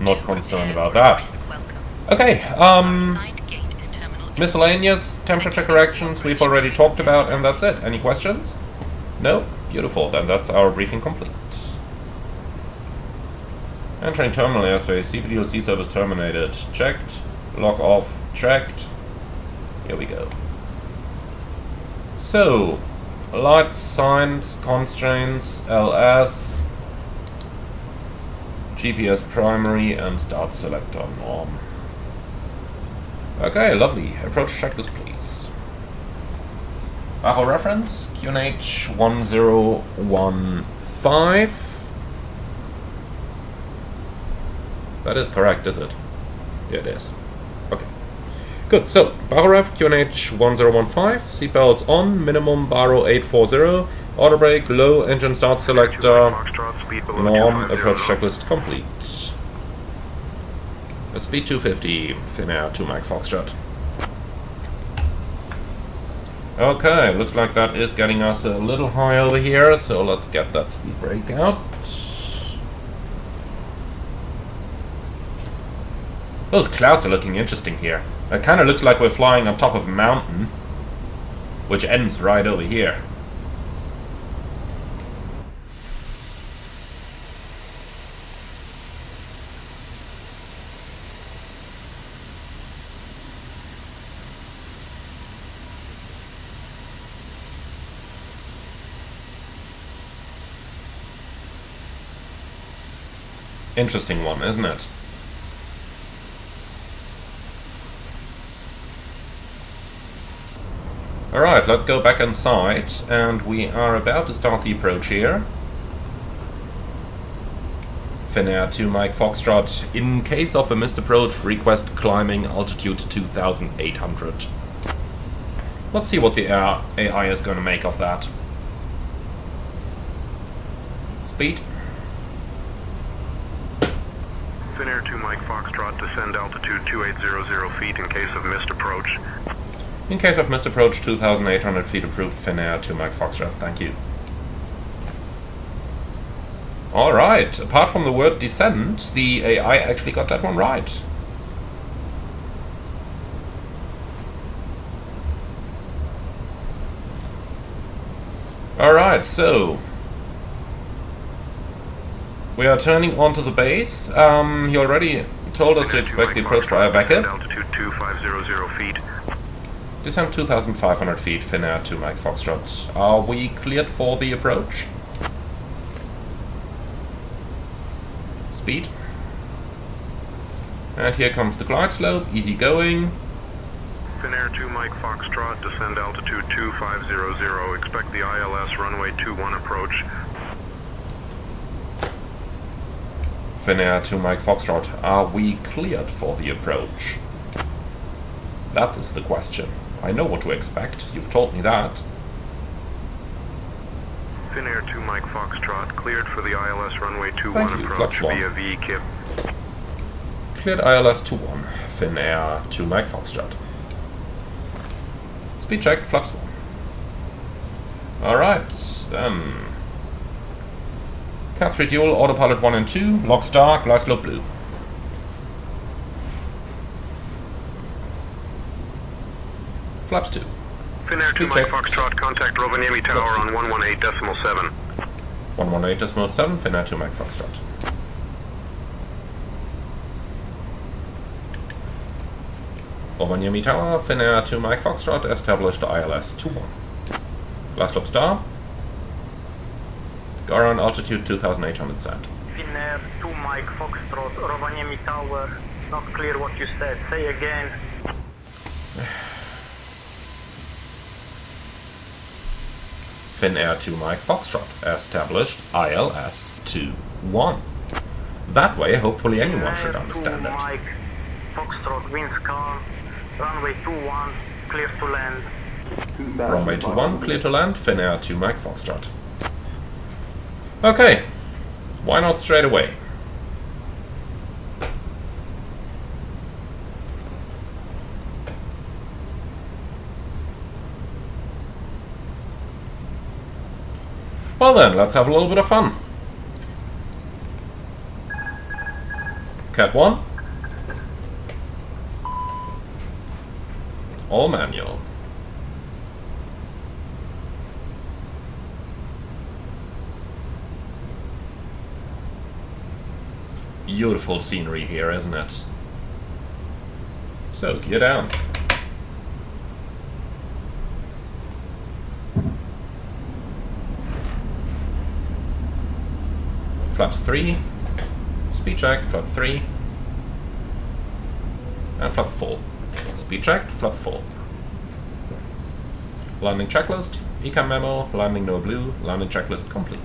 not concerned about that. Okay, miscellaneous temperature corrections we've already talked about, and that's it. Any questions? No? Beautiful, then that's our briefing complete. Entering terminal airspace, CPDLC service terminated. Checked. Log off. Checked. Here we go. So, light signs, constraints, LS, GPS primary, and start selector norm. Okay, lovely. Approach checklist, please. Bajo reference, QNH 1015. That is correct, is it? Yeah, it is. Okay. Good, so, Baroref, QNH 1015, seatbelts on, minimum Baro 840, auto brake, low, engine start selector, norm, approach checklist complete. Speed 250, Finnair 2 Mike Foxtrot. Okay, looks like that is getting us a little high over here, so let's get that speed brake out. Those clouds are looking interesting here. It kind of looks like we're flying on top of a mountain, which ends right over here. Interesting one, isn't it? Alright, let's go back inside, and we are about to start the approach here. Finnair 2 Mike Foxtrot, in case of a missed approach, request climbing altitude 2,800. Let's see what the AI is going to make of that. Speed. Finnair 2 Mike Foxtrot, descend altitude 2800 feet in case of missed approach. In case of missed approach, 2,800 feet approved, Finnair 2 Mike Foxtrot, thank you. Alright, apart from the word descend, the AI actually got that one right. Alright, so we are turning onto the base. He already told us to expect the approach via VACA. Altitude 2500 feet. Descend 2,500 feet, Finnair 2 Mike Foxtrot. Are we cleared for the approach? Speed. And here comes the glide slope, easy going. Finnair 2 Mike Foxtrot, descend altitude 2500, expect the ILS runway 21 approach. Finnair 2 Mike Foxtrot, are we cleared for the approach? That is the question. I know what to expect, you've told me that. Finnair 2 Mike Foxtrot, cleared for the ILS runway 21 approach via VKIP. Cleared ILS 21, Finnair 2 Mike Foxtrot. Speed check, flaps 1. Alright, then. Cat 3 dual, autopilot 1 and 2, log star, glide slope blue. Flaps 2. Finnair 2 Mike Foxtrot, contact Rovaniemi Tower on 118.7. 118.7, Finnair 2 Mike Foxtrot. Rovaniemi Tower, Finnair 2 Mike Foxtrot, established ILS 21. Glide slope star. Go around altitude 2,800 cent. Finnair 2 Mike Foxtrot, Rovaniemi Tower. Not clear what you said. Say again. Finnair 2 Mike Foxtrot, established ILS 21. That way, hopefully anyone should understand it. Mike Foxtrot, winds calm, runway 21, clear to land. Runway 21, clear to land, Finnair 2 Mike Foxtrot. Okay, why not straight away? Well then, let's have a little bit of fun. Cat 1. All manual. Beautiful scenery here, isn't it? So, gear down. Flaps 3. Speed check, flap 3. And flaps 4. Speed check, flaps 4. Landing checklist, ecam memo, landing no blue, landing checklist complete.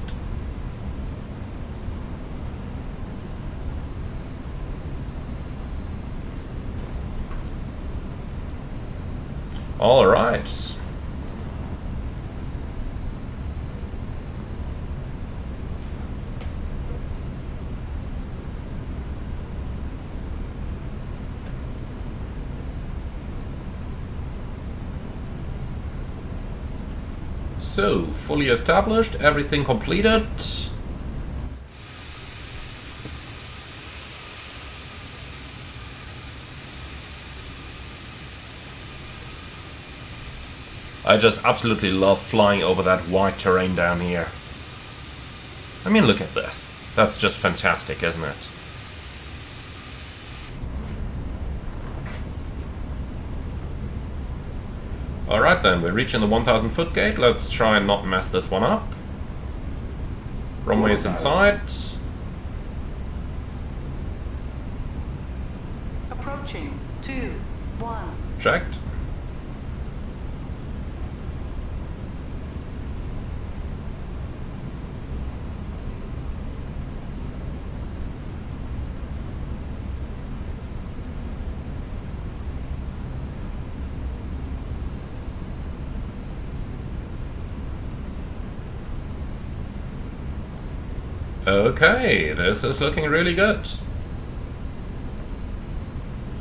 All right. So, fully established, everything completed. I just absolutely love flying over that white terrain down here. I mean, look at this. That's just fantastic, isn't it? Alright then, we're reaching the 1000 foot gate. Let's try and not mess this one up. Runway is inside. Approaching 2, 1. Checked. Okay, this is looking really good.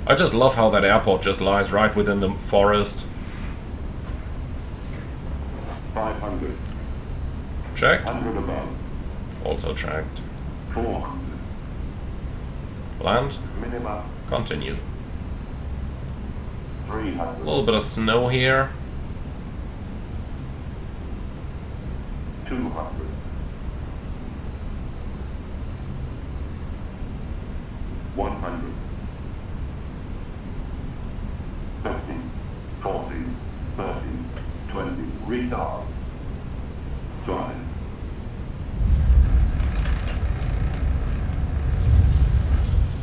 I just love how that airport just lies right within the forest. 500. Checked. 100 above. Also checked. 400. Land. Minima. Continue. 300. A little bit of snow here. 200. 100. 50. 40. 30. 20. Retard. Drive.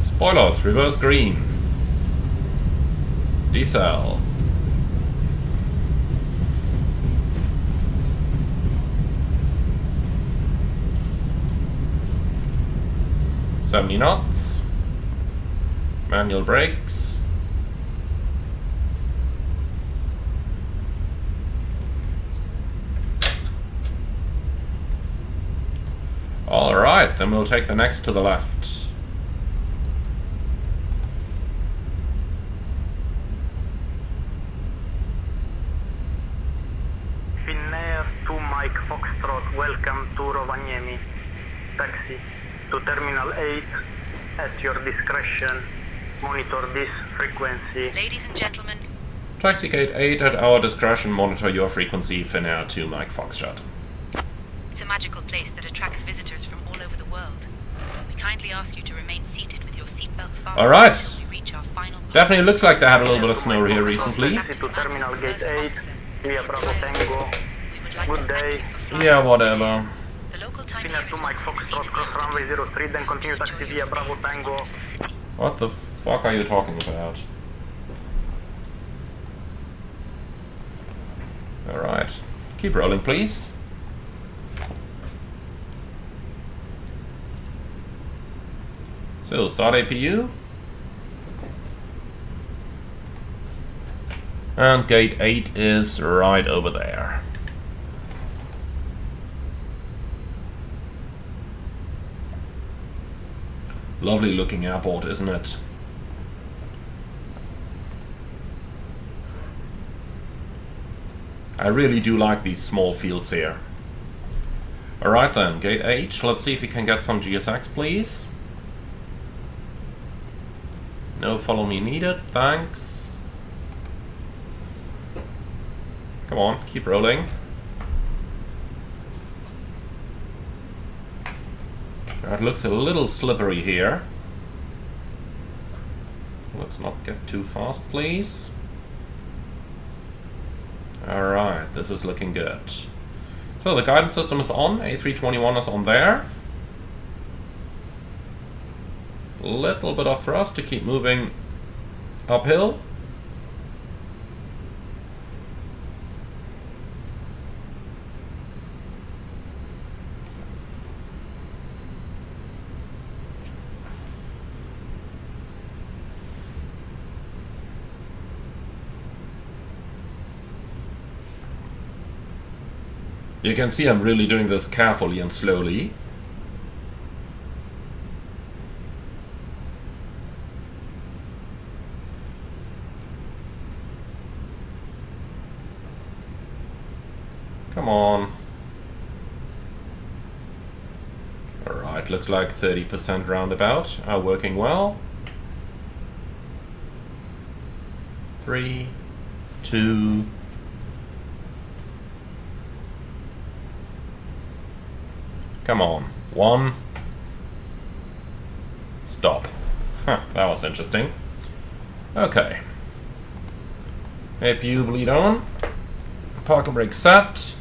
Spoilers, reverse green. Decel. $70 knots. Manual brakes. Alright, then we'll take the next to the left. Finnair 2 Mike Foxtrot, welcome to Rovaniemi. Taxi to Terminal 8 at your discretion. Monitor this frequency. Ladies and gentlemen, Taxi gate 8 at our discretion, monitor your frequency, Finnair 2 Mike Foxtrot. it's a magical place that attracts visitors from all over the world. We kindly ask you to remain seated with your seatbelts fastened All right. until we reach our final point. Definitely looks like they had a little bit of snow here recently. Taxi to Terminal Gate 8 via Bravo Tango. We would like Good to thank day. you for flying. Yeah, whatever. The local time Finnair here 2 is Mike 1:16 Foxtrot, in the cross runway afternoon. 03, then continue Enjoy taxi your via stay Bravo in this Tango. wonderful city. What the fuck are you talking about? Alright. Keep rolling, please. So, start APU. And gate 8 is right over there. Lovely looking airport, isn't it? I really do like these small fields here. Alright then, gate H. Let's see if we can get some GSX, please. No follow me needed, thanks. Come on, keep rolling. It looks a little slippery here. Let's not get too fast, please. Alright, this is looking good. So the guidance system is on, A321 is on there. Little bit of thrust to keep moving uphill. You can see I'm really doing this carefully and slowly. Come on. Alright, looks like 30% roundabout are working well. 3, 2, come on. 1. Stop. Huh, that was interesting. Okay. APU bleed on. Parking brake set.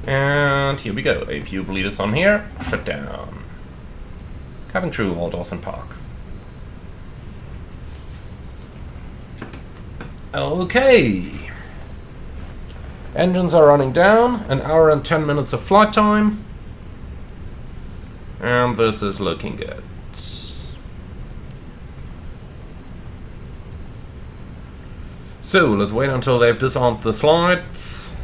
And here we go. APU bleed is on here. Shut down. Cabin crew, all doors and park. Okay. Engines are running down, 1 hour and 10 minutes of flight time. And this is looking good. So, let's wait until they've disarmed the slides.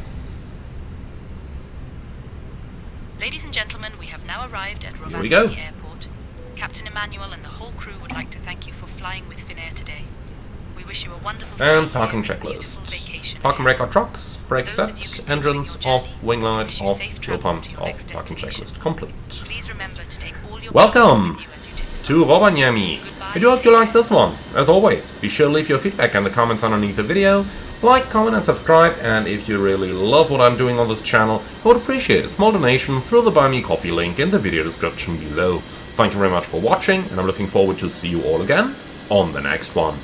Ladies and gentlemen, we have now arrived at Here we go. Rovaniemi Airport. Captain Emmanuel and the whole crew would like to thank you for flying with Finnair today. We wish you a wonderful stay And parking here, a beautiful checklist. vacation Park and ahead. brake our trucks, brake Those of you set, continuing engines your off, journey, wing we light wish you off, safe fuel travels pumps to your off, next parking destination. checklist complete. Please remember to take all your Welcome belongings with you as you disembark. to Rovaniemi. I do hope you liked this one. As always, be sure to leave your feedback in the comments underneath the video. Like, comment and subscribe, and if you really love what I'm doing on this channel, I would appreciate a small donation through the Buy Me Coffee link in the video description below. Thank you very much for watching, and I'm looking forward to see you all again on the next one.